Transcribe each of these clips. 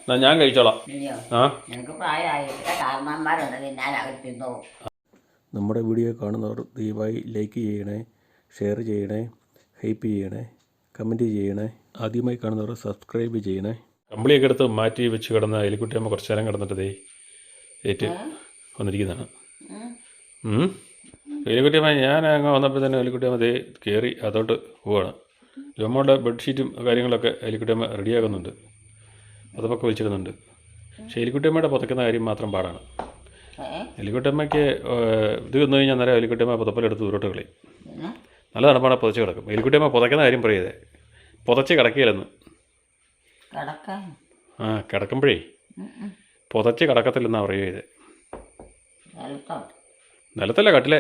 എന്നാ ഞാൻ കഴിച്ചോളാം. ഇല്ലയോ? ആ നിനക്ക് പ്രായമായി കാരണന്മാരുണ്ട് തിന്നാൻ അവർ തിന്നോ. നമ്മുടെ വീഡിയോ കാണുന്നവർ ദയവായി ലൈക്ക് ചെയ്യണേ, ഷെയർ ചെയ്യണേ, ഹൈപ്പ് ചെയ്യണേ, കമൻറ്റ് ചെയ്യണേ. ആദ്യമായി കാണുന്നവർ സബ്സ്ക്രൈബ് ചെയ്യണേ. കമ്പിളിയൊക്കെ എടുത്ത് മാറ്റി വെച്ച് കിടന്ന എലിക്കുട്ടിയമ്മ കുറച്ച് നേരം കിടന്നിട്ട് ദേ ഏറ്റ് വന്നിരിക്കുന്നതാണ്. എലിക്കുട്ടിയമ്മ ഞാൻ അങ്ങ് വന്നപ്പോൾ തന്നെ എലിക്കുട്ടിയമ്മ ദേ കയറി അതോട്ട് പോവാണ്. ജമ്മയുടെ ബെഡ്ഷീറ്റും കാര്യങ്ങളൊക്കെ എലിക്കുട്ടിയമ്മ റെഡിയാക്കുന്നുണ്ട്, പുതപ്പൊക്കെ വെച്ചിടുന്നുണ്ട്. പക്ഷേ എലിക്കുട്ടിയമ്മയുടെ പുതയ്ക്കുന്ന കാര്യം മാത്രം പാടാണ്. എലിക്കുട്ടിയമ്മയ്ക്ക് ഇത് വന്നു കഴിഞ്ഞാൽ അന്നേരം എലിക്കുട്ടിയമ്മ പുതപ്പിലെടുത്ത് ദൂരോട്ട് കളി. നല്ല തണുപ്പാണ്, പുതച്ച് കിടക്കും. എലിക്കുട്ടിയമ്മ പുതയ്ക്കുന്ന കാര്യം പറയതേ, പുതച്ച് കിടക്കില്ലെന്ന്. ആ കിടക്കുമ്പോഴേ പുതച്ച് കിടക്കത്തില്ലെന്നാണ് പറയുക. ഇത് നിലത്തല്ല, കട്ടിലേ.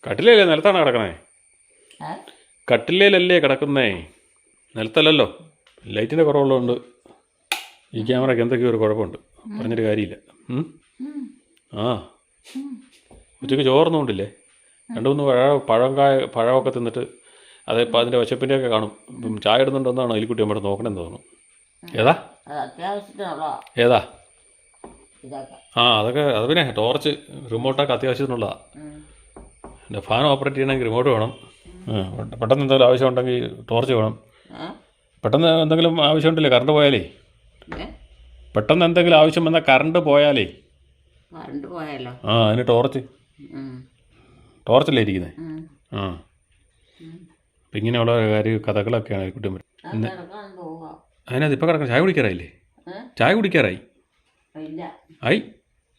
കട്ടിലല്ലേ നിലത്താണ് കിടക്കണേ? കട്ടിലേലല്ലേ കിടക്കുന്നേ, നിലത്തല്ലല്ലോ. ലൈറ്റിൻ്റെ കുറവുള്ളതുകൊണ്ട് ഈ ക്യാമറയ്ക്ക് എന്തൊക്കെയോ ഒരു കുഴപ്പമുണ്ട്, പറഞ്ഞിട്ട് കാര്യമില്ല. ആ ഉച്ചയ്ക്ക് ചോർന്നുകൊണ്ടില്ലേ, 2-3 പഴമൊക്കെ തിന്നിട്ട് അതിപ്പോൾ അതിൻ്റെ വിശപ്പിൻ്റെയൊക്കെ കാണും. ഇപ്പം ചായ ഇടുന്നുണ്ടെന്നാണ് എലിക്കുട്ടി നമ്മുടെ നോക്കണമെന്ന് തോന്നുന്നു. ഏതാ ഏതാ? അതൊക്കെ അത് പിന്നെ ടോർച്ച് റിമോട്ടൊക്കെ അത്യാവശ്യത്തിനുള്ളതാണ്. പിന്നെ ഫാൻ ഓപ്പറേറ്റ് ചെയ്യണമെങ്കിൽ റിമോട്ട് വേണം. പെട്ടെന്ന് എന്തെങ്കിലും ആവശ്യം ഉണ്ടെങ്കിൽ ടോർച്ച് വേണം. പെട്ടെന്ന് എന്തെങ്കിലും ആവശ്യമുണ്ടല്ലേ കറണ്ട് പോയാലേ, പെട്ടെന്ന് എന്തെങ്കിലും ആവശ്യം വന്നാൽ കറണ്ട് പോയാലേ അതിന് ടോർച്ചല്ലേ ഇരിക്കുന്നത്. അപ്പം ഇങ്ങനെയുള്ള കഥകളൊക്കെയാണ് കുട്ടിയും. അതിനകത്ത് ഇപ്പം കിടക്കാം. ചായ കുടിക്കാറായില്ലേ? ചായ കുടിക്കാറായി ആയി.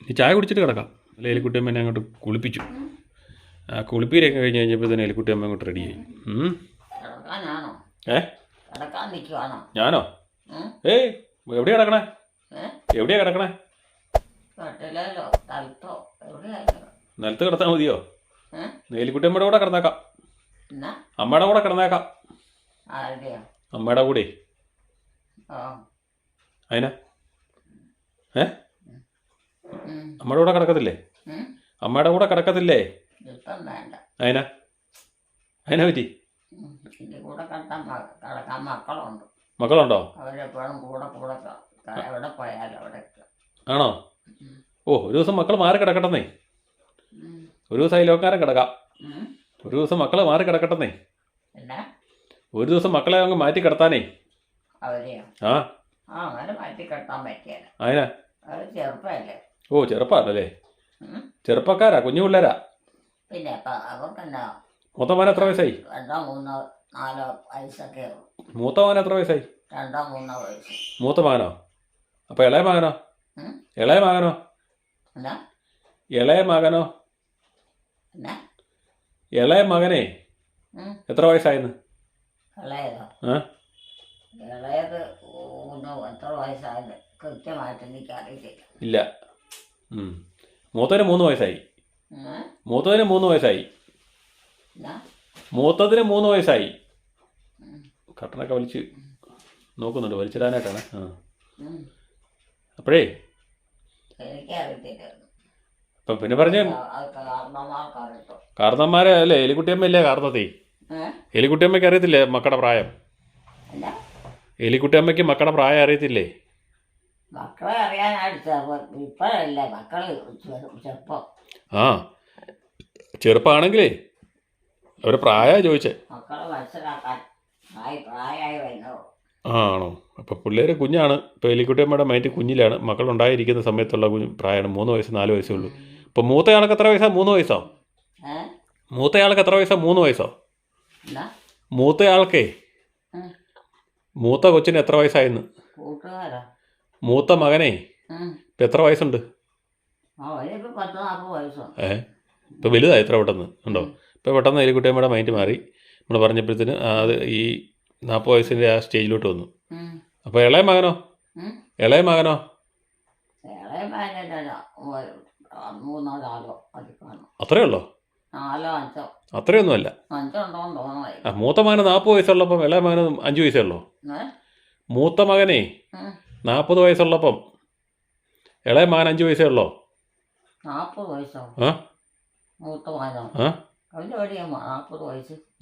നീ ചായ കുടിച്ചിട്ട് കിടക്കാം. അല്ല, എലിക്കുട്ടിയമ്മേനെ അങ്ങോട്ട് കുളിപ്പിച്ചു. ആ കുളിപ്പീരൊക്കെ കഴിഞ്ഞ് കഴിഞ്ഞപ്പോൾ തന്നെ എലിക്കുട്ടിയമ്മ അങ്ങോട്ട് റെഡിയായി. ഞാനോ? എവിടെയാ കിടക്കണേ? എവിടെയാ കിടക്കണേ? നിലത്ത് കിടത്താൽ മതിയോ? എലിക്കുട്ടിയമ്മയുടെ കൂടെ കിടന്നേക്കാം. അമ്മയുടെ കൂടെ കിടന്നേക്കാം. അമ്മയുടെ കൂടെ. അതിനാ അമ്മയുടെ കൂടെ കിടക്കത്തില്ലേ? അമ്മയുടെ കൂടെ കിടക്കത്തില്ലേ? അതിനാ പറ്റി? മക്കളുണ്ടോ? ആണോ? ഒരു ദിവസം മക്കൾ മാറി കിടക്കട്ടെന്നേ. ഒരു ദിവസം അയലോക്കാരെ കിടക്കാം. ഒരു ദിവസം മക്കളെ മാറി കിടക്കട്ടെന്നേ. ഒരു ദിവസം മക്കളെ അങ്ങ് മാറ്റി കിടത്താനേ. അതിനാ? ചെറുപ്പല്ലേ? ചെറുപ്പക്കാരാ, കുഞ്ഞു പിള്ളേരാ. മൂത്തമാൻ എത്ര വയസ്സായി? മൂത്തമാൻ എത്ര വയസ്സായി? മൂത്ത മകനോ? അപ്പൊ ഇളയ മകനോ? ഇളയ മകനോ? ഇളയ മകനോ? ഇളയ മകനെ എത്ര വയസ്സായിരുന്നു? ഇല്ല. മൂത്തതിന് 3 വയസ്സായി. മൂത്തതിന് 3 വയസ്സായി. മൂത്തതിന് 3 വയസ്സായി. കട്ടനൊക്കെ വലിച്ച് നോക്കുന്നുണ്ട്, വലിച്ചിടാനായിട്ടാണ്. അപ്പോഴേ ഇപ്പം പിന്നെ പറഞ്ഞ കാരണന്മാരെ അല്ലേ എലിക്കുട്ടിയമ്മയല്ലേ കാരണത്തേ? എലിക്കുട്ടിയമ്മയ്ക്ക് അറിയത്തില്ലേ മക്കളുടെ പ്രായം? എലിക്കുട്ടിയമ്മയ്ക്ക് മക്കളുടെ പ്രായം അറിയത്തില്ലേ? മക്കളെ അറിയാനായിട്ട് ഇപ്പോഴല്ലേ മക്കള് ചെറുപ്പം. ചെറുപ്പമാണെങ്കിലേ അവർ പ്രായമാണ് ചോദിച്ചേ. മക്കളെ മനസ്സിലാക്കാൻ പ്രായമായി വരുന്നോ? ആണോ? അപ്പം പിള്ളേർ കുഞ്ഞാണ്. ഇപ്പോൾ എലിക്കുട്ടിയമ്മയുടെ മൈൻഡ് കുഞ്ഞിലാണ്. മക്കളുണ്ടായിരിക്കുന്ന സമയത്തുള്ള പ്രായമാണ്. 3 വയസ്സ് 4 വയസ്സേ ഉള്ളൂ. ഇപ്പം മൂത്തയാൾക്ക് എത്ര വയസ്സാ? 3 വയസ്സോ? മൂത്തയാൾക്ക് എത്ര വയസ്സാ? 3 വയസ്സോ? മൂത്തയാൾക്കേ, മൂത്ത കൊച്ചിന് എത്ര വയസ്സായിരുന്നു? മൂത്ത മകനെ ഇപ്പം എത്ര വയസ്സുണ്ട്? ഇപ്പം വലുതായി എത്ര പെട്ടെന്ന് ഉണ്ടോ? ഇപ്പം പെട്ടെന്ന് എലിക്കുട്ടിയമ്മയുടെ മൈൻഡ് മാറി. നമ്മൾ പറഞ്ഞപ്പോഴത്തേന് അത് ഈ 40 വയസ്സിൻ്റെ ആ സ്റ്റേജിലോട്ട് വന്നു. അപ്പോൾ ഇളയ മകനോ? ഇളയ മകനോ? അത്രേ ഉള്ളോ? അത്രയൊന്നുമല്ല. മൂത്ത മകന് 40 വയസ്സുള്ളപ്പം ഇളയ മകന് 5 വയസ്സേ ഉള്ളൂ. മൂത്ത മകനെ 40 വയസ്സുള്ളപ്പം ഇളയ മകൻ 5 വയസ്സേ ഉള്ളോ? 40 വയസ്സോ?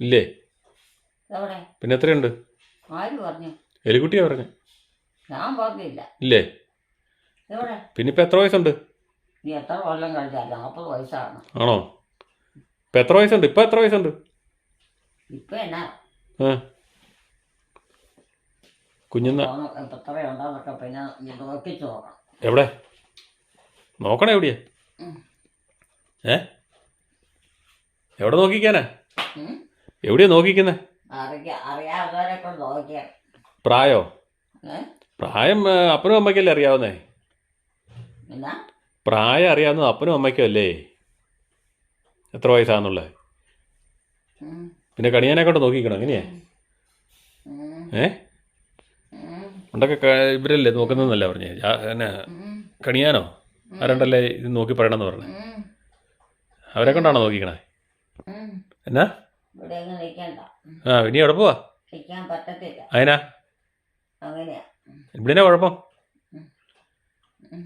ഇല്ലേ? പിന്നെ എത്രയുണ്ട്? എലിക്കുട്ടിയാ പറഞ്ഞു. ഞാൻ പറഞ്ഞില്ല. ഇല്ലേ? എവിടെ? പിന്നെ ഇപ്പം എത്ര വയസ്സുണ്ട്? നീ എത്ര കൊല്ലം കഴിച്ചാൽ 40 വയസ്സാണ്. ആണോ? ഇപ്പം എത്ര വയസ്സുണ്ട്? ഇപ്പം എത്ര വയസ്സുണ്ട്? ഇപ്പം എന്നാ കുഞ്ഞിന്ന് ഇപ്പം എത്രയുണ്ടോന്നൊക്കെ പിന്നെ നീ നോക്കിച്ച് നോക്കണം. എവിടെ നോക്കണേ? എവിടെയാ? എവിടെ നോക്കിക്കാനാ? എവിടെയാ നോക്കിക്കുന്നേ? അറിയാവുന്നവരെ കൊണ്ട് നോക്കിയാൽ. പ്രായോ? പ്രായം അപ്പനും അമ്മയ്ക്കല്ലേ അറിയാവുന്നേ? എന്നാ പ്രായം അറിയാവുന്നത് അപ്പനും അമ്മയ്ക്കും അല്ലേ എത്ര വയസ്സാന്നുള്ളത്? പിന്നെ കണിയാനെ കൊണ്ട് നോക്കിക്കണം. എങ്ങനെയാ? ഉണ്ടൊക്കെ ഇവരല്ലേ നോക്കുന്നതെന്നല്ല പറഞ്ഞേ? എന്നാ കണിയാനോ ആരണ്ടല്ലേ ഇത് നോക്കി പറയണമെന്ന് പറഞ്ഞു? അവരെ കൊണ്ടാണോ നോക്കിക്കണേ? എന്നാ ഇവിടെ ഒന്നും നിൽക്കണ്ട. ഇനി എവിടെ പോവാ? നിൽക്കാൻ പറ്റത്തില്ല. അതിനാ? അങ്ങനെയാ. ഇവിടെ എന്നാ കുഴപ്പം?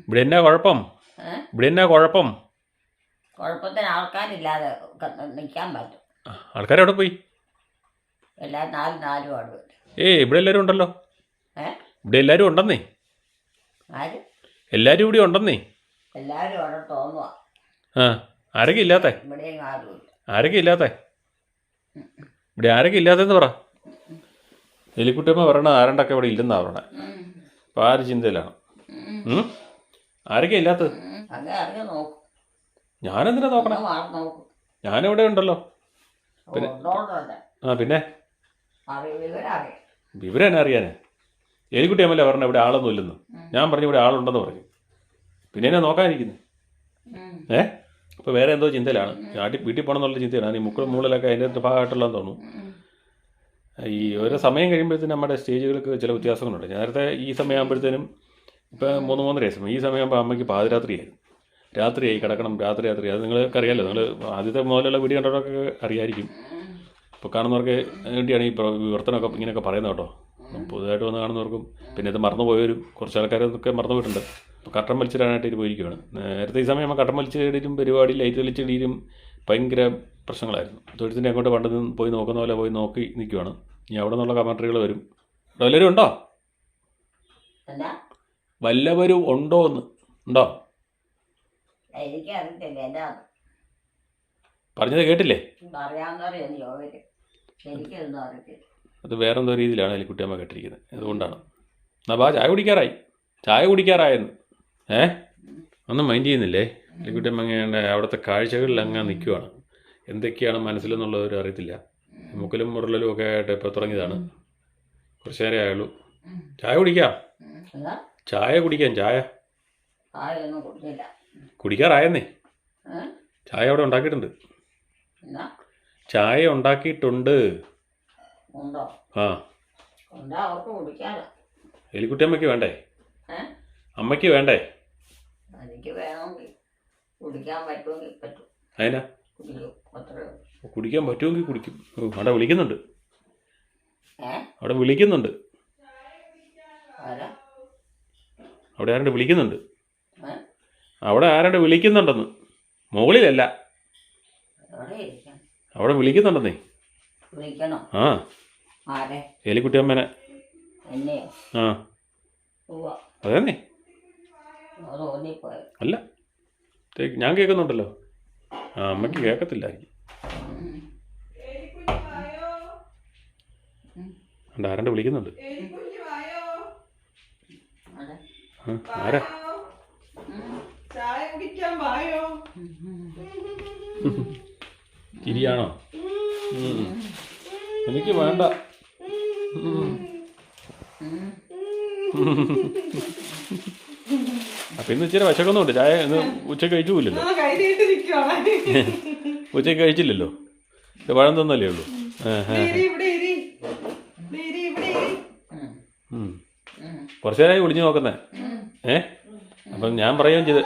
ഇവിടെ എന്നാ കുഴപ്പം? ഇവിടെ എന്നാ കുഴപ്പം? കുഴപ്പത്തിന് ആൾക്കാരില്ലാതെ നിൽക്കാൻ പറ്റും. ആൾക്കാരെവിടെ പോയി? എല്ലാവരും നാലും ആണ്. ഇവിടെ എല്ലാവരും ഉണ്ടല്ലോ. ഇവിടെ എല്ലാവരും ഉണ്ടെന്നേ. ആര്? എല്ലാവരും ഇവിടെ ഉണ്ടെന്നേ. എല്ലാവരും അവിടെ തോന്നുക. ആരൊക്കെ ഇല്ലാത്ത? ഇവിടെയും ആരുമില്ല. ആരൊക്കെ ഇല്ലാത്ത? ഇവിടെ ആരൊക്കെ ഇല്ലാത്തെന്ന് പറ. എലിക്കുട്ടിയമ്മ പറയണ ആരണ്ടൊക്കെ ഇവിടെ ഇല്ലെന്നാ പറയണേ. അപ്പം ആര് ചിന്തയിലാണ്? ആരൊക്കെ ഇല്ലാത്തത്? ഞാനെന്തിനാ നോക്കണേ? ഞാനിവിടെ ഉണ്ടല്ലോ. പിന്നെ പിന്നെ വിവരം എന്നാ അറിയാനേ? എലിക്കുട്ടിയമ്മല്ലേ പറഞ്ഞ ഇവിടെ ആളൊന്നും ഇല്ലെന്ന്. ഞാൻ പറഞ്ഞു ഇവിടെ ആളുണ്ടെന്ന് പറഞ്ഞു. പിന്നെ എന്നെ നോക്കാനിരിക്കുന്നത്. അപ്പോൾ വേറെ എന്തോ ചിന്തയിലാണ്. വീട്ടിൽ പോകണം എന്നുള്ള ചിന്തയാണ്. ഈ മുക്കളും മൂളിലൊക്കെ അതിൻ്റെ ഭാഗമായിട്ടുള്ളതെന്ന് തോന്നുന്നു. ഈ ഓരോ സമയം കഴിയുമ്പോഴത്തേനും നമ്മുടെ സ്റ്റേജുകൾക്ക് ചില വ്യത്യാസങ്ങളുണ്ട്. നേരത്തെ ഈ സമയമാകുമ്പോഴത്തേനും ഇപ്പം 3-3:30 സമയം. ഈ സമയമാകുമ്പോൾ അമ്മയ്ക്ക് പാതിരാത്രിയായിരുന്നു. രാത്രിയായി കിടക്കണം. രാത്രി അത് നിങ്ങൾക്ക് അറിയാമല്ലോ. നിങ്ങൾ ആദ്യത്തെ മുതലുള്ള വീഡിയോ കണ്ടവരൊക്കെ അറിയായിരിക്കും. ഇപ്പോൾ കാണുന്നവർക്ക് വേണ്ടിയാണ് ഈ വിവർത്തനമൊക്കെ ഇങ്ങനെയൊക്കെ പറയുന്നത് കേട്ടോ. പുതുതായിട്ട് വന്ന് കാണുന്നവർക്കും പിന്നെ ഇത് മറന്നുപോയവരും കുറച്ച് ആൾക്കാരൊക്കെ മറന്നുപോയിട്ടുണ്ട്. അപ്പോൾ കട്ടൻ വലിച്ചിടാനായിട്ട് ഇത് പോയിരിക്കുകയാണ്. നേരത്തെ ഈ സമയം കട്ടൻ വലിച്ചിടലും പരിപാടി ലൈറ്റ് വലിച്ചിടലും ഭയങ്കര പ്രശ്നങ്ങളായിരുന്നു. തൊഴുത്തിൻ്റെ അങ്ങോട്ട് പണ്ട് പോയി നോക്കുന്ന പോലെ പോയി നോക്കി നിൽക്കുകയാണ്. ഇനി അവിടെ നിന്നുള്ള കമൻട്രികൾ വരും. വല്ലവരും ഉണ്ടോ? വല്ലവരും ഉണ്ടോ എന്ന്? ഉണ്ടോ? പറഞ്ഞത് കേട്ടില്ലേ? അത് വേറെ എന്തോ രീതിയിലാണ് എലിക്കുട്ടിയമ്മ കേട്ടിരിക്കുന്നത്. അതുകൊണ്ടാണ്. എന്നാ ബാ, ചായ കുടിക്കാറായി. ചായ കുടിക്കാറായെന്ന്. ഒന്നും മൈൻഡ് ചെയ്യുന്നില്ലേ? എലിക്കുട്ടിയമ്മ അങ്ങനെ അവിടുത്തെ കാഴ്ചകളിൽ അങ്ങനെ നിൽക്കുവാണ്. എന്തൊക്കെയാണ് മനസ്സിലെന്നുള്ളവർ അറിയത്തില്ല. മുക്കലും മുരളലും ഒക്കെ ആയിട്ട് ഇപ്പോൾ തുടങ്ങിയതാണ്. കുറച്ച് നേരം ആയുള്ളൂ. ചായ കുടിക്കാം. ചായ കുടിക്കാം. ചായ കുടിക്കാറായെന്നേ. ചായ അവിടെ ഉണ്ടാക്കിയിട്ടുണ്ട്. ചായ ഉണ്ടാക്കിയിട്ടുണ്ട്. എലിക്കുട്ടിയമ്മയ്ക്ക് വേണ്ടേ? അമ്മയ്ക്ക് വേണ്ടേ? അതിനാ കുടിക്കാൻ പറ്റുമെങ്കിൽ കുടിക്കും. അവിടെ വിളിക്കുന്നുണ്ട്. അവിടെ വിളിക്കുന്നുണ്ട്. അവിടെ ആരാണ്ട് വിളിക്കുന്നുണ്ട്. അവിടെ ആരാണ്ട് വിളിക്കുന്നുണ്ടെന്ന്. മുകളിലല്ല, അവിടെ വിളിക്കുന്നുണ്ടെന്നേ. എലിക്കുട്ടിയമ്മേനെ. അതേന്നേ. അല്ല, ഞാൻ കേൾക്കുന്നുണ്ടല്ലോ. അമ്മയ്ക്ക് കേൾക്കത്തില്ലായിരിക്കും. ആരാണ്ട് വിളിക്കുന്നുണ്ട്. ആരാ? ചിരിയാണോ? എനിക്ക് വേണ്ട. അപ്പം ഇന്ന് ഇച്ചിരി വിശക്കൊന്നുമില്ല. ചായ ഇന്ന് ഉച്ചയ്ക്ക് കഴിച്ചില്ലല്ലോ. ഉച്ചയ്ക്ക് കഴിച്ചില്ലല്ലോ. പഴം തന്നല്ലേ ഉള്ളൂ. കുറച്ചു നേരമായി കുടിഞ്ഞു നോക്കുന്നേ. അപ്പം ഞാൻ പറയുകയും ചെയ്ത്.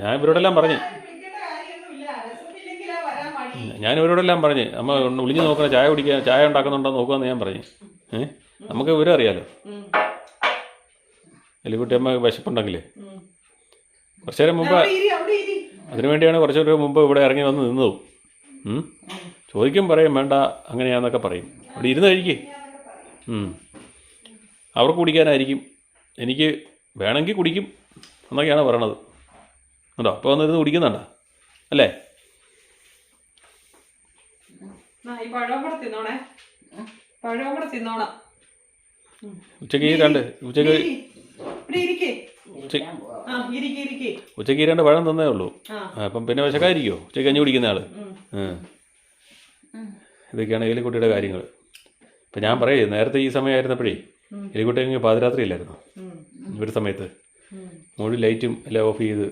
ഞാൻ ഇവരോടെല്ലാം പറഞ്ഞ്. ഞാൻ ഇവരോടെല്ലാം പറഞ്ഞ് അമ്മ വിളിഞ്ഞു നോക്കണം, ചായ കുടിക്കാൻ, ചായ ഉണ്ടാക്കുന്നുണ്ടോ നോക്കുകയെന്ന് ഞാൻ പറഞ്ഞു. നമുക്ക് വിവരം അറിയാലോ. എലിക്കുട്ടിയമ്മ വിശപ്പുണ്ടെങ്കിലേ കുറച്ചു നേരം മുമ്പ് അതിനുവേണ്ടിയാണ് കുറച്ചു നേരം മുമ്പ് ഇവിടെ ഇറങ്ങി വന്ന് നിന്നതും. ചോദിക്കും, പറയും വേണ്ട അങ്ങനെയാന്നൊക്കെ പറയും. അവിടെ ഇരുന്ന് കഴിക്കേ. അവർക്ക് കുടിക്കാനായിരിക്കും. എനിക്ക് വേണമെങ്കിൽ കുടിക്കും എന്നൊക്കെയാണ് പറയണത്. കേട്ടോ അപ്പോൾ വന്നിരുന്ന് കുടിക്കുന്നുണ്ടോ അല്ലേ? ഈ പഴവും കൂടെ തിന്നോണേ, പഴവും കൂടെ തിന്നോണം. ഉച്ചയ്ക്ക് ഇവിടെ ഇരിക്കേ. ഇരിക്കാൻ പോവാ. ഇരിക്കേ. ഉച്ചയ്ക്ക് 2 പഴം തന്നേ ഉള്ളൂ. ആ. അപ്പം പിന്നെ വിശക്കായിരിക്കുമോ ഉച്ചയ്ക്ക് കഞ്ഞി കുടിക്കുന്ന ആൾ? ഇതൊക്കെയാണ് എലിക്കുട്ടിയുടെ കാര്യങ്ങൾ. ഇപ്പം ഞാൻ പറയേ നേരത്തെ ഈ സമയമായിരുന്നപ്പോഴേ എലിക്കുട്ടി പാതിരാത്രി ഇല്ലായിരുന്നു ഒരു സമയത്ത് മുഴുവൻ ലൈറ്റും എല്ലാം ഓഫ് ചെയ്ത്,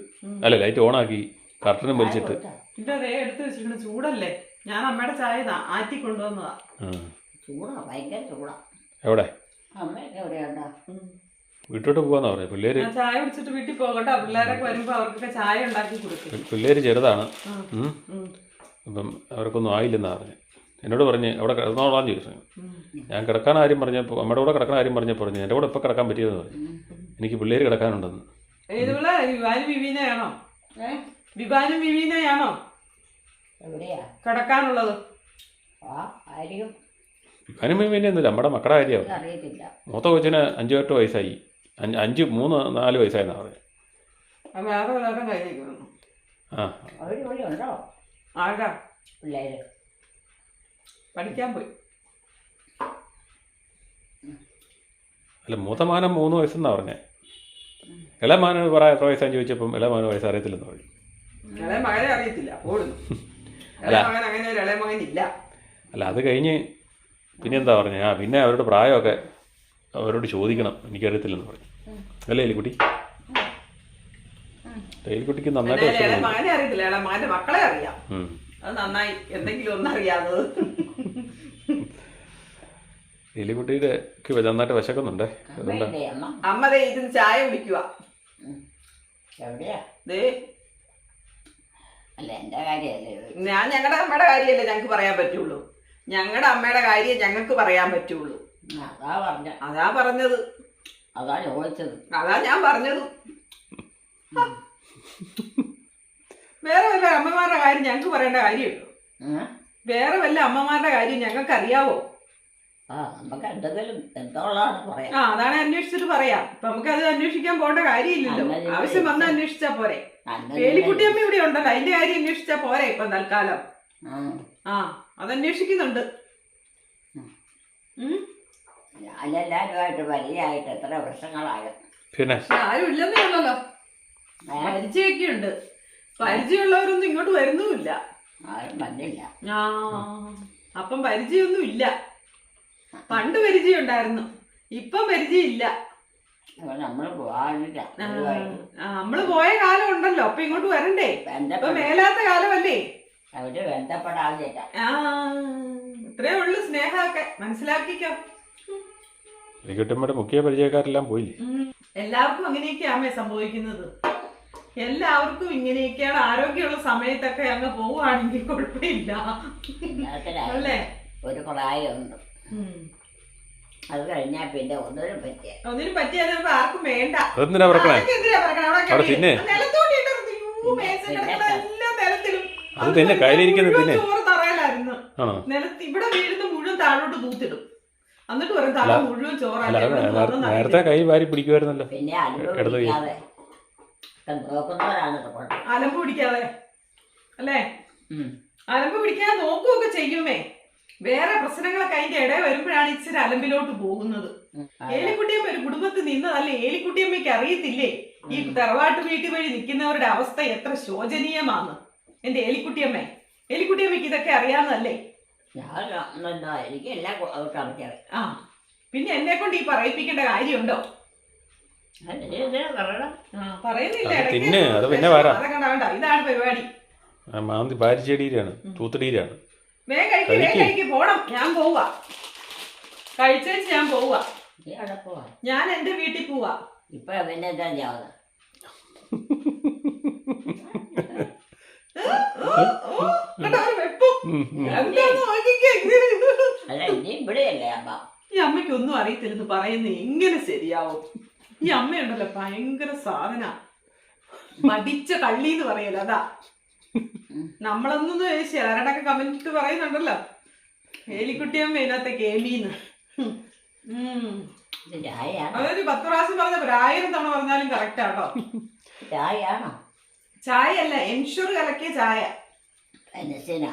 അല്ല ലൈറ്റ് ഓണാക്കി കർട്ടനും വലിച്ചിട്ട്. ഇതേ എടുത്ത് വെച്ചിട്ടുണ്ട്, ചൂടല്ലേ. ഞാൻ അമ്മയുടെ ചായ ആറ്റി കൊണ്ടുവന്നതാ. ചൂടാ, ഭയങ്കര ചൂടാ. എവിടെ? അമ്മയൊക്കെ എവിടെയുണ്ടോ? വീട്ടോട്ട് പോകാന്നാ പറയാം. പിള്ളേര് ചായ കുടിച്ചിട്ട് വീട്ടിൽ പോകട്ടെ. പിള്ളേരൊക്കെ വരുമ്പോ അവർക്കൊക്കെ ചായ ഉണ്ടാക്കി കൊടുക്കും. പിള്ളേര് ചെറുതാണ്, അപ്പം അവർക്കൊന്നും ആയില്ലെന്നാ പറഞ്ഞു. എന്നോട് പറഞ്ഞ് അവിടെ കിടന്നോളാന്ന് ചോദിച്ചു. ഞാൻ കിടക്കാൻ ആരും പറഞ്ഞപ്പോൾ അമ്മയുടെ കൂടെ കിടക്കാൻ ആരും പറഞ്ഞപ്പോൾ പറഞ്ഞു എൻ്റെ കൂടെ ഇപ്പോൾ കിടക്കാൻ പറ്റിയെന്ന് പറഞ്ഞു. എനിക്ക് പിള്ളേര് കിടക്കാനുണ്ടെന്ന്. ഏതുപോലെ വിവാനും വിവീനയാണോ? വിവാനും വിവീനയാണോ എവിടെയാ കിടക്കാനുള്ളത്? ആയിരിക്കും. വിവാനും വിവീനൊന്നുമില്ല, നമ്മുടെ മക്കളുടെ കാര്യമാണ്. അറിയത്തില്ല. മൂത്ത കൊച്ചിന് 5-8 വയസ്സായി. 3-4 വയസ്സായെന്നാ പറഞ്ഞു. വേറെ വല്ലവരും കഴിഞ്ഞേക്കുന്നു. അവർ ഇവിടെ ഉണ്ടോ? ആരാ? പിള്ളേര് പഠിക്കാൻ പോയി. അല്ല, മൂത്ത മാനം 3 വയസ്സെന്നാ പറഞ്ഞേ. ഇളമാന് പറ എത്ര വയസ്സാന്ന് ചോദിച്ചപ്പം ഇളമാന് വയസ്സ് അറിയത്തില്ലെന്ന് പറഞ്ഞു. ഇളയ മകനെ അറിയത്തില്ല, ഓടുന്നു. ഇളയ മകൻ അങ്ങനെ ഒരു ഇളയ മകൻ ഇല്ല. അല്ല, അത് കഴിഞ്ഞ് പിന്നെ എന്താ പറഞ്ഞേ, പിന്നെ അവരുടെ പ്രായമൊക്കെ അവരോട് ചോദിക്കണം, എനിക്കറിയത്തില്ലെന്ന് പറഞ്ഞു. അല്ലേ എലിക്കുട്ടി? എലിക്കുട്ടിക്ക് നന്നായിട്ട് ഇളയ മകനെ അറിയത്തില്ല, ഇളയ മകന്റെ മക്കളെ അറിയാം. അത് നന്നായി, എന്തെങ്കിലും ഒന്നറിയാത്തത്. എലിക്കുട്ടിയുടെ നന്നായിട്ട് വിശക്കുന്നുണ്ടേ. അമ്മ ദേ ഇതിന് ചായ കുടിക്കുക. എവിടെയാ? ദേ അല്ല, എന്റെ കാര്യല്ലേ. ഞാൻ ഞങ്ങളുടെ അമ്മയുടെ കാര്യമല്ലേ ഞങ്ങൾക്ക് പറയാൻ പറ്റുള്ളൂ. ഞങ്ങളുടെ അമ്മയുടെ കാര്യം ഞങ്ങൾക്ക് പറയാൻ പറ്റുള്ളൂ. അതാ പറഞ്ഞത്. അതാ ചോദിച്ചത്. അതാ ഞാൻ പറഞ്ഞത്. വേറെ വല്ല അമ്മമാരുടെ കാര്യം ഞങ്ങൾക്ക് പറയേണ്ട കാര്യമുള്ളൂ. വേറെ വല്ല അമ്മമാരുടെ കാര്യം ഞങ്ങൾക്ക് അറിയാവോ? നമുക്ക് എന്തെങ്കിലും എന്തോളാണ് പറയാം. അതാണ് അന്വേഷിച്ചിട്ട് പറയാം. ഇപ്പൊ നമുക്ക് അത് അന്വേഷിക്കാൻ പോകേണ്ട കാര്യമില്ലല്ലോ. ആവശ്യം വന്ന് അന്വേഷിച്ചാ പോരെ. എലിക്കുട്ടിയമ്മ ഇവിടെ ഉണ്ടല്ലോ, അതിന്റെ കാര്യം അന്വേഷിച്ചാ പോരെ ഇപ്പൊ തൽക്കാലം. അതന്വേഷിക്കുന്നുണ്ട്. ഞാനെല്ലാരുമായിട്ട് പരിചയമായിട്ട് എത്ര വർഷങ്ങളായോ. പിന്നെ ആരും ഇല്ലെന്നേ ഉള്ളല്ലോ, പരിചയമൊക്കെ ഉണ്ട്. പരിചയമുള്ളവരൊന്നും ഇങ്ങോട്ട് വരുന്നുമില്ല. ആരും വന്നില്ല. അപ്പം പരിചയമൊന്നും ഇല്ല. പണ്ട് പരിചയം ഉണ്ടായിരുന്നു, ഇപ്പം പരിചയം ഇല്ല. നമ്മള് പോവാനില്ല. നമ്മള് പോയ കാലം ഉണ്ടല്ലോ, അപ്പൊ ഇങ്ങോട്ട് വരണ്ടേ? ഇപ്പൊ മേലാത്ത കാലമല്ലേ. അവര് ബന്ധപ്പെടാതില്ല. ഇത്രേ ഉള്ളു സ്നേഹമൊക്കെ, മനസ്സിലാക്കിക്കോ. എലിക്കുട്ടിയമ്മയുടെ മുഖ്യ പരിചയക്കാരെല്ലാം പോയില്ലേ? എല്ലാവർക്കും അങ്ങനെയൊക്കെയാമേ സംഭവിക്കുന്നത്. എല്ലാവർക്കും ഇങ്ങനെയൊക്കെയാണ്. ആരോഗ്യമുള്ള സമയത്തൊക്കെ അങ്ങ് പോവുകയാണെങ്കിൽ കുഴപ്പമില്ല അല്ലേ? ഒരു പ്രായമുണ്ട്, അത് കഴിഞ്ഞാ പിന്നെ ഒന്നിനും പറ്റിയാൽ ആർക്കും വേണ്ട. അത് തന്നെ കയ്യിലിരിക്കുന്നത് ചോറ് തറയിലായിരുന്നു. നിലത്ത് ഇവിടെ വീഴുന്ന മുഴുവൻ താഴോട്ട് തൂത്തിടും. എന്നിട്ട് പറയും തല മുഴുവൻ ചോറാണ്. നേരത്തെ കൈ വാരി പിടിക്കുമായിരുന്നല്ലോ. പിന്നെ അലമ്പ് പിടിക്കാതെ അല്ലേ? അലമ്പ് പിടിക്കാതെ നോക്കുകയൊക്കെ ചെയ്യുമേ. വേറെ പ്രശ്നങ്ങളൊക്കെ അതിന്റെ ഇടയിൽ വരുമ്പോഴാണ് ഇച്ചിരി അലമ്പിലോട്ട് പോകുന്നത്. ഏലിക്കുട്ടിയമ്മ ഒരു കുടുംബത്തിൽ നിന്നതല്ലേ? ഏലിക്കുട്ടിയമ്മയ്ക്ക് അറിയത്തില്ലേ ഈ തറവാട്ട് വീട്ടിൽ വഴി നിൽക്കുന്നവരുടെ അവസ്ഥ എത്ര ശോചനീയമാണ്? എന്റെ ഏലിക്കുട്ടിയമ്മേ, ഏലിക്കുട്ടിയമ്മയ്ക്ക് ഇതൊക്കെ അറിയാവുന്നതല്ലേ? പിന്നെ എന്നെ കൊണ്ട് ഈ പറയിപ്പിക്കേണ്ട കാര്യമുണ്ടോ? പറയുന്നില്ല. ഇതാണ് പരിപാടി. മാന്തി പാരിച്ചെടിയിലാണ്, തൂത്തടിയിലാണ്. വേഗം പോണം. ഞാൻ പോവാ, കഴിച്ചേച്ച് ഞാൻ പോവാ. ഞാൻ എന്റെ വീട്ടിൽ പോവാ. ഇപ്പൊ പിന്നെ ഈ അമ്മയ്ക്ക് ഒന്നും അറിയത്തില്ലെന്ന് പറയുന്നത് എങ്ങനെ ശരിയാവും? ഈ അമ്മയുണ്ടല്ലോ ഭയങ്കര സാധന, മടിച്ച കള്ളിന്ന് പറയല്ലോ. അതാ നമ്മളൊന്നും ചിലരുടെയൊക്കെ കമന്റ് പറയുന്നുണ്ടല്ലോ, ഏലിക്കുട്ടിയമ്മ ഇതിനകത്തെ കേമീന്ന്. ഇത് ചായയാണോ? അതൊരു 10 പ്രാവശ്യം പറഞ്ഞ 1000 തവണ പറഞ്ഞാലും കറക്റ്റ് ആട്ടോ. ചായയാണോ? ചായയല്ല, എൻഷുർ കലക്കിയ ചായ. പെൻസിനാ?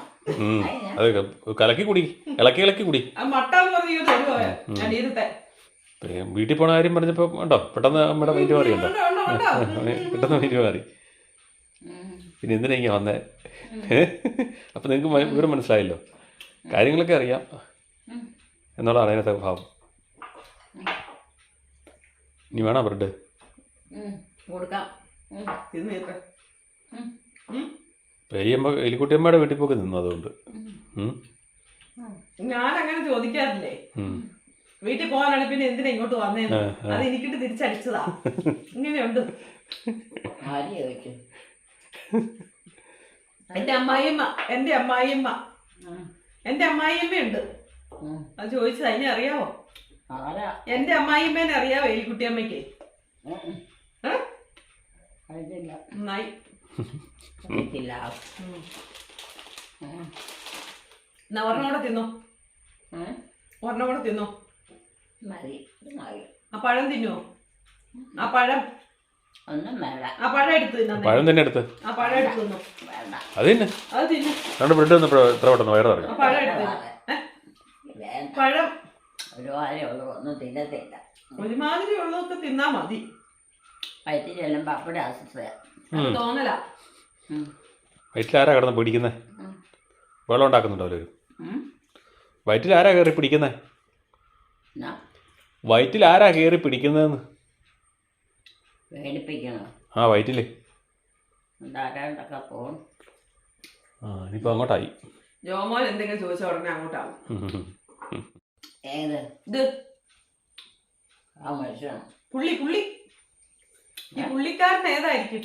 അത് കലക്കി കുടി, ഇളക്കി കുടി. അത് മട്ട എന്ന് പറഞ്ഞ് തരുമോ അടിയത്തെ? വീട്ടിൽ പോണ കാര്യം പറഞ്ഞപ്പോൾ ഉണ്ടോ പെട്ടെന്ന് നമ്മുടെ മൈൻഡ് മാറിയുണ്ടോ? പെട്ടെന്ന് മൈൻഡ് മാറി. പിന്നെ എന്തിനാ ഇങ്ങനെ വന്നേ? അപ്പം നിങ്ങൾക്ക് വിവരം മനസ്സിലായല്ലോ, കാര്യങ്ങളൊക്കെ അറിയാം എന്നുള്ളതാണ് അതിനകത്തെ ഭാവം. ഇനി വേണോ ബ്രെഡ്? കൊടുക്കാം. പെയ്യുമ്പോൾ എലിക്കുട്ടിയമ്മയുടെ വീട്ടിൽ പോയി നിന്നു, അതുകൊണ്ട്. ഞാൻ അങ്ങനെ ചോദിക്കാറില്ലേ, വീട്ടിൽ പോകാനാണ് പിന്നെ എന്തിനാ ഇങ്ങോട്ട് വന്നേന്ന്. അത് എനിക്കിട്ട് തിരിച്ചടിച്ചതാ. ഇങ്ങനെയുണ്ട്. ആര് ചോദിച്ചു? എന്റെ അമ്മായിയമ്മയുണ്ട്. അത് ചോദിച്ചത് അതിനെ അറിയാവോ? എന്റെ അമ്മായിയമ്മേനെ അറിയാവോ എലിക്കുട്ടിയമ്മയ്ക്ക്? നന്നായി. ഒരെണ്ണം കൂടെ തിന്നോ, ഒരെണ്ണം കൂടെ തിന്നോ. ആ പഴം തിന്നുവോ? ആ പഴം ഒന്നും വേണ്ട. ആ പഴം എടുത്ത് തിന്നോ. പഴം തന്നെ എടുത്ത്, ആ പഴം എടുത്ത് തിന്നോ. അത് തന്നെ അത് തിന്നു. രണ്ട് ബ്രെഡ് വന്നപ്പോൾ എത്ര പെട്ടെന്ന് വയറ് പറഞ്ഞു. ആ പഴം എടുത്ത് പഴം ഒരുമാതിരി ഒന്നും തിന്നത്തില്ല. ഒരുമാതിരി ഉള്ളതൊക്കെ തിന്നാ മതി. വയറ്റിൽ ചെല്ലുമ്പോൾ അപ്പോഴും അസ്വസ്ഥത തോന്നലാ. വയറ്റിലാരാ കിടന്ന് പിടിക്കുന്നേ? വെള്ളം ഉണ്ടാക്കുന്നുണ്ടോ അവര്? വയറ്റിലാരാ കയറി പിടിക്കുന്നേ? വയറ്റിലാരാ കയറി പിടിക്കുന്നതെന്ന് പേടിപ്പിക്കണോ? ആ വയറ്റില്. ധാരാളൊക്കെ പോകും. ഇനിയിപ്പോൾ അങ്ങോട്ടായി. ജോമോൻ എന്തെങ്കിലും ചോദിച്ചാൽ ഉടനെ അങ്ങോട്ടാവും. ഏത് ഇത്? ആ മനുഷ്യനാണ്. പുള്ളി ഈ പുള്ളിക്കാരൻ ഏതായിരിക്കും?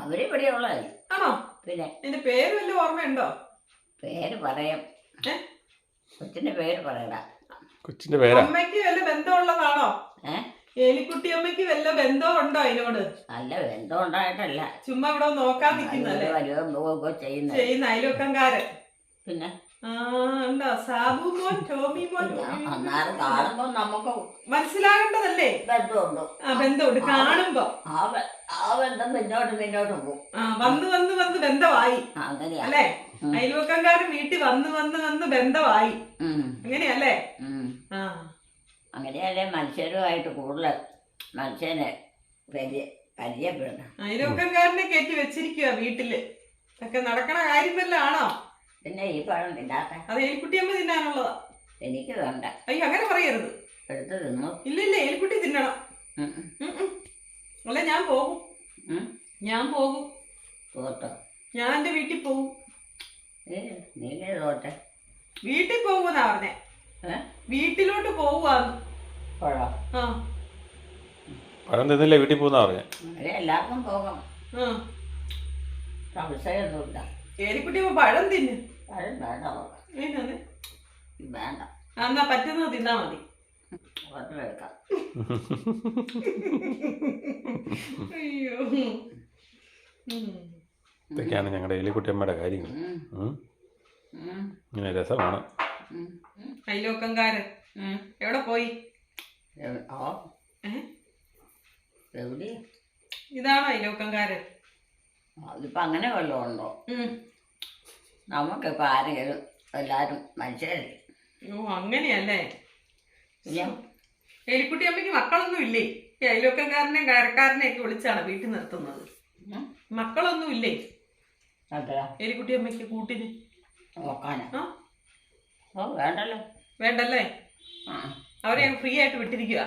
അവരിവിടെയുള്ളതായി. ആണോ? പിന്നെ നിന്റെ പേര് വല്ല ഓർമ്മയുണ്ടോ? പേര് പറയാം. കൊച്ചിന്റെ പേര് പറയണ്ട. കൊച്ചിന്റെ പേരാ? അമ്മയ്ക്ക് വല്ല ബന്ധമുള്ളതാണോ? എലിക്കുട്ടി അമ്മയ്ക്ക് വല്ല ബന്ധം ഉണ്ടോ അതിനോട്? നല്ല ബന്ധം ഉണ്ടായിട്ടല്ല, ചുമ്മാ ഇവിടെ നോക്കാൻ നിൽക്കുന്നല്ലേ ചെയ്യുന്ന അയൽവക്കംകാരൻ. പിന്നെ സാബു മോൻ, ടോമി മോൻ അന്നേരം കാണുമ്പോ നമുക്ക് മനസ്സിലാകേണ്ടതല്ലേ? ബന്ധമുണ്ട്. ആ ബന്ധമുണ്ട്. കാണുമ്പോ ആ ബന്ധം പിന്നോട്ട് പോകും. വന്ന് ബന്ധമായി. അങ്ങനെയാ അല്ലേ? അയൽവക്കംകാരൻ വീട്ടിൽ വന്ന് ബന്ധമായി. അങ്ങനെയല്ലേ? അങ്ങനെയല്ലേ മനുഷ്യരുമായിട്ട് കൂടുതൽ മനുഷ്യനെ പരിചയപ്പെടണം. അയൽവക്കംകാരനെ കയറ്റി വെച്ചിരിക്കുക വീട്ടില്. ഒക്കെ നടക്കണ കാര്യം വല്ലതും ആണോ? പിന്നെ ഈ പഴം തിന്നാട്ടെ. അത് എലിക്കുട്ടിയമ്മ തിന്നാനുള്ളതാ. എനിക്ക് വേണ്ട. അയ്യോ അങ്ങനെ പറയരുത്. എടുത്ത് തിന്നു. ഇല്ല എലിക്കുട്ടി തിന്നണം. അല്ല ഞാൻ പോകും. തോട്ടോ? ഞാൻ എന്റെ വീട്ടിൽ പോകും. നീ തോട്ടെ? വീട്ടിൽ പോകുന്നാ പറഞ്ഞേ. വീട്ടിലോട്ട് പോവാന്ന്. പഴം തിന്നില്ലേ വീട്ടിൽ പോകുന്ന പറഞ്ഞേ. എല്ലാവർക്കും പോകാം. സംശയമൊന്നുമില്ല. എലിക്കുട്ടിയമ്മ പഴം തിന്നു. പഴം വേണ്ട. വേണ്ട. എന്നാ പറ്റുന്നത് തിന്നാ മതി. എടുക്കാം. അയ്യോ, ഇതൊക്കെയാണ് ഞങ്ങളുടെ എലിക്കുട്ടിയമ്മയുടെ കാര്യങ്ങൾ. ഇങ്ങനെ രസമാണ്. അയൽവക്കംകാരൻ എവിടെ പോയി? ഇതാണോ അയൽവക്കംകാരൻ? അതിപ്പോ അങ്ങനെ വല്ലതും ഉണ്ടോ? നമുക്കിപ്പോ ആരെങ്കിലും എല്ലാരും മനുഷ്യരല്ലേ. അങ്ങനെയല്ലേ? എലിക്കുട്ടിയമ്മയ്ക്ക് മക്കളൊന്നും ഇല്ലേ? ഈ അയൽവക്കംകാരനെയും കയറക്കാരനെയൊക്കെ വിളിച്ചാണ് വീട്ടിൽ നിർത്തുന്നത്. മക്കളൊന്നും ഇല്ലേ എലിക്കുട്ടിയമ്മയ്ക്ക് കൂട്ടിന്? നോക്കാനാ? വേണ്ടല്ലേ? അവരെ ഫ്രീ ആയിട്ട് വിട്ടിരിക്കുക.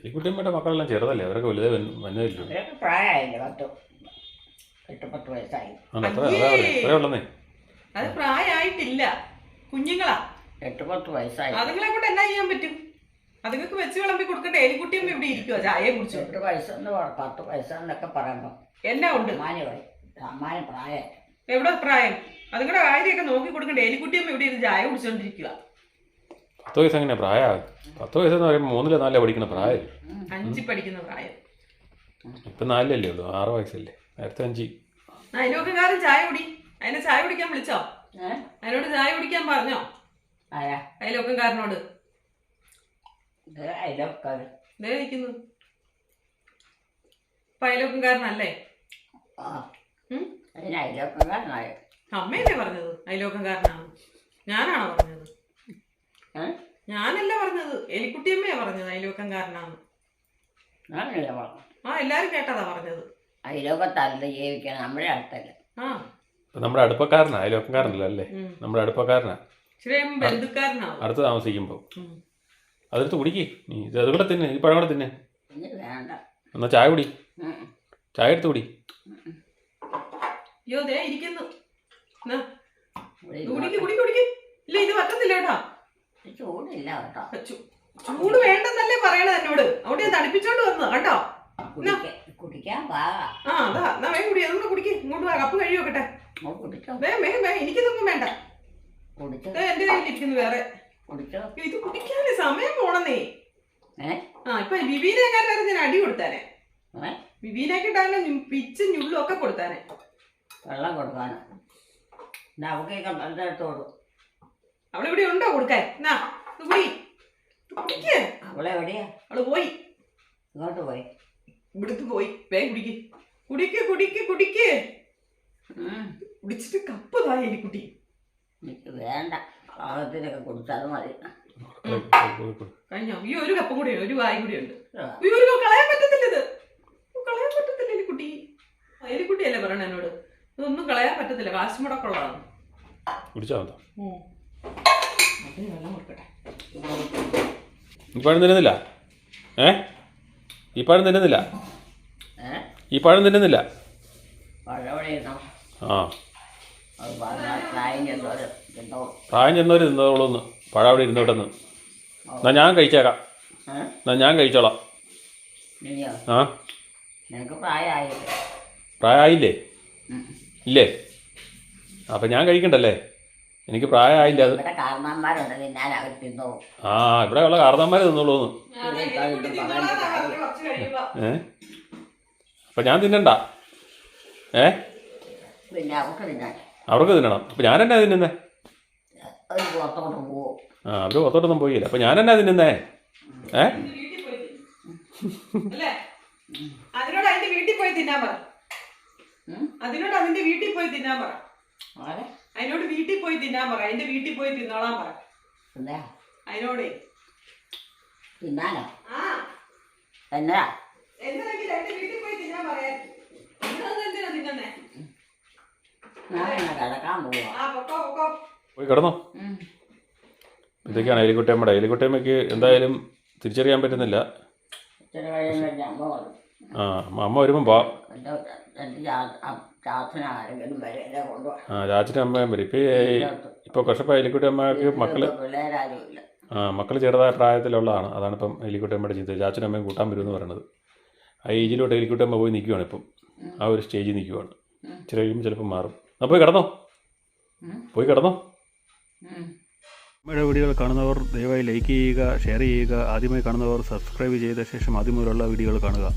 എലിക്കുട്ടിയമ്മയുടെ മക്കളെല്ലാം ചെറുതല്ലേ? അവരൊക്കെ വലുതേ വന്നതല്ലോ. പ്രായമായില്ലേ? 8-10 വയസ്സായി. അത് പ്രായമായിട്ടില്ല, കുഞ്ഞുങ്ങളാ. 8-10 വയസ്സായി. അതുങ്ങളെ കൊണ്ട് എന്നാ ചെയ്യാൻ പറ്റും? അതുങ്ങൾക്ക് വെച്ച് വിളമ്പി കൊടുക്കട്ടെ. എലിക്കുട്ടിയമ്മ ഇവിടെ ഇരിക്കുവോ ചായയെ കുടിച്ചു? 8 വയസ്സെന്ന് 10 വയസ്സെന്നൊക്കെ പറയുമ്പോ എന്നാ ഉണ്ട്? സമ്മാനം പ്രായം. എവിടെ പ്രായം? അതുങ്ങളുടെ കാര്യമൊക്കെ നോക്കി കൊടുക്കണ്ടേ? എലിക്കുട്ടിയമ്മ ഇവിടെ ഇരുന്ന് ചായ കുടിച്ചോണ്ടിരിക്കുക. 10 വയസ്സ് എങ്ങനെയാ പ്രായം? 10 വയസ്സെന്ന് പറയുമ്പോൾ 3-4 പഠിക്കുന്ന പ്രായം. 5 പഠിക്കുന്ന പ്രായം. ഇപ്പം 4 ഉള്ളൂ. 6 വയസ്സല്ലേ? നേരത്തെ 5. അയൽവക്കക്കാരൻ ചായ കുടി. അതിനെ ചായ കുടിക്കാൻ വിളിച്ചോ? അതിനോട് ചായ കുടിക്കാൻ പറഞ്ഞോ? ആരാ അയലോക്കംകാരനോട്. ഇത് അതിലൊക്കെ ദേ നിൽക്കുന്നു. ഇപ്പൊ അയലോക്കംകാരനല്ലേ? ആ ഉം? അതിന് അതിലൊക്കെ അമ്മയല്ലേ പറഞ്ഞത് അയലോക്കംകാരനാണ്? ഞാനാണോ പറഞ്ഞത്? ഞാനല്ല പറഞ്ഞത്, എലിക്കുട്ടിയമ്മയാ പറഞ്ഞത് അയലോക്കംകാരനാണ്. ഞാനല്ലേ പറഞ്ഞു. ആ, എല്ലാരും കേട്ടതാ പറഞ്ഞത്. അതിലൊക്കത്തല്ല ജീവിക്കണം, നമ്മുടെ അടുത്തല്ല. ആ, നമ്മുടെ അടുപ്പക്കാരനാ, അയലോക്കക്കാരനല്ല അല്ലേ? നമ്മുടെ അടുപ്പക്കാരനാ, ഇച്ചിരി ബന്ധുക്കാരനാവും. അടുത്ത് താമസിക്കുമ്പോൾ. അതെടുത്ത് കുടിക്ക് നീ. ഇത് അതുകൂടെ തിന്നെ, ഈ പഴം കൂടെ തിന്നെ. ഇനി വേണ്ട. എന്നാൽ ചായ കുടി, ചായ എടുത്ത് കുടി. അയ്യോ, ദേ ഇരിക്കുന്നു. എന്നാ, ഇവിടെ കുടിക്ക് കുടിക്ക് കുടിക്ക്. ഇല്ല, ഇത് പറ്റത്തില്ല കേട്ടോ. ചൂടില്ല കേട്ടോ. ചൂട് വേണ്ടെന്നല്ലേ പറയണത് എന്നോട്. അവിടെ ഞാൻ തണുപ്പിച്ചോണ്ട് വന്നു കേട്ടോ. കുടിക്കാൻ പാകാ. ആ, അതാ എന്നാ വേഗം കുടി. അതുകൊണ്ട് കുടിക്ക്. ഇങ്ങോട്ട് വാ, കപ്പ് കഴിയും വെക്കട്ടെ. കുടിച്ചോ വേഗം വേഗം വേഗം. എനിക്കിതൊന്നും വേണ്ട. കുടിച്ചോ എന്റെ കയ്യിലിരിക്കുന്നു വേറെ. കുടിച്ചോ. ഇത് കുടിക്കാനേ സമയം പോണെന്നേ. ആ, ഇപ്പൊ വിവീനേക്കാരെ വരെ ഞാൻ അടി കൊടുത്താനെ. വിവീനേക്കിട്ടാനെ പിച്ചും ഞുള്ളും ഒക്കെ കൊടുത്താനെ. വെള്ളം കൊടുക്കാനോ? അവക്കൊക്കെ വെള്ളം എടുത്തോളൂ. അവളിവിടെ ഉണ്ടോ കൊടുക്കാൻ? എന്നാ ഇത് കുടി. കുടിക്ക്. അവളെവിടെയാ? അവള് പോയി. ഇങ്ങോട്ട് പോയി. ഇവിടുത്ത് പോയി. വേഗം കുടിക്ക് കുടിക്ക് കുടിക്ക് കുടിക്ക്. കുടിച്ചിട്ട് കപ്പ് താ എലിക്കുട്ടി. എനിക്ക് വേണ്ട, പാകത്തിനൊക്കെ കുടിച്ചാൽ മതി. കഴിഞ്ഞോ? ഈ ഒരു കപ്പും കൂടി, ഒരു വായും കൂടി ഉണ്ട്. ഈ ഒരു കളയാൻ പറ്റത്തില്ല. ഇത് കളയാൻ പറ്റത്തില്ല എലിക്കുട്ടി. എലിക്കുട്ടിയല്ലേ പറയണ എന്നോട്? ഇതൊന്നും കളയാൻ പറ്റത്തില്ല, കാശ് മുടക്കുള്ളതാണ്. കുടിച്ചാ മതി. വെള്ളം കൊടുക്കട്ടെ. ഈ പഴം തിന്നുന്നില്ല? ഈ പഴം തിന്നുന്നില്ല? ഈ പഴം തിന്നുന്നില്ല? ആ, പ്രായം ചെന്നവർ തിന്നോളൂന്ന്. പഴം അവിടെ ഇരുന്നോട്ടെന്ന്. എന്നാ ഞാൻ കഴിച്ചേക്കാം. എന്നാ ഞാൻ കഴിച്ചോളാം. ആ, പ്രായമായില്ലേ? ഇല്ലേ? അപ്പം ഞാൻ കഴിക്കണ്ടല്ലേ? എനിക്ക് പ്രായമായില്ല. അത് കാരണന്മാരുണ്ട് തിന്നാൻ അവർ തിന്നോളൂ. ആ, ഇവിടെ ഉള്ള കാരണന്മാർ തിന്നോളൂന്ന്. അപ്പം ഞാൻ തിന്നണ്ട? പിന്നെ അവർക്ക് തിന്നാൻ അവർക്ക് തിന്നണം. അപ്പം ഞാൻ എന്നാ തിന്നുന്നേ? അവർ പുറത്തോട്ട് പോവും. ആ, അവർ പുറത്തോട്ടൊന്നും പോയില്ല. അപ്പം ഞാൻ എന്നാ തിന്നുന്നേ? അതിനോട് അതിന്റെ വീട്ടിൽ പോയി തിന്നാൻ പറ. അതിനോട് അതിന്റെ വീട്ടിൽ പോയി തിന്നാൻ പറ. അതിനോട് വീട്ടിൽ പോയി തിന്നാൻ പറ. അതിന്റെ വീട്ടിൽ പോയി തിന്നോളാൻ പറ. അതിനോടേ തിന്നാനോ? ആ, എന്നാ എന്താണെങ്കിൽ അതിന്റെ വീട്ടിൽ പോയി തിന്നാൻ പറയാൻ. എന്തിനാ തിന്നേ? കിടക്കാൻ പോവാ. ആ, പൊക്കോ പൊക്കോ. പോയി കിടന്നോ. ഇതൊക്കെയാണ് എലിക്കുട്ടിയമ്മയുടെ. എലിക്കുട്ടിയമ്മയ്ക്ക് എന്തായാലും തിരിച്ചറിയാൻ പറ്റുന്നില്ല. ഇച്ചിരി കഴിയുമ്പോൾ അമ്മ വന്നു. ആ, അമ്മ വരുമ്പം പോ. ചാച്ചനാരെങ്കിലും വരെ എന്നെ കൊണ്ടുപോകാം. ആ, ചാച്ചനും അമ്മയും വരും. ഇപ്പോൾ കഷ്ടപ്പായ എലിക്കുട്ടിയമ്മക്ക് മക്കള് പിള്ളേരാരുമില്ല. മക്കൾ ചെറുതായ പ്രായത്തിലുള്ളതാണ്. അതാണ് ഇപ്പം എലിക്കുട്ടിയമ്മയുടെ ചിന്ത. ചാച്ചനും അമ്മയും കൂട്ടാൻ വരുമെന്ന് പറയുന്നത്. ആ ഏജിലോട്ട് എലിക്കുട്ടിയമ്മ പോയി നിൽക്കുവാണ്. ഇപ്പം ആ ഒരു സ്റ്റേജിൽ നിൽക്കുവാണ്. ഇച്ചിരി കഴിയുമ്പോൾ ചിലപ്പോൾ മാറും. എന്നാൽ പോയി കിടന്നോ, പോയി കിടന്നോ. നമ്മുടെ വീഡിയോകൾ കാണുന്നവർ ദയവായി ലൈക്ക് ചെയ്യുക, ഷെയർ ചെയ്യുക. ആദ്യമായി കാണുന്നവർ സബ്സ്ക്രൈബ് ചെയ്ത ശേഷം ആദ്യം മുതലുള്ള വീഡിയോകൾ കാണുക.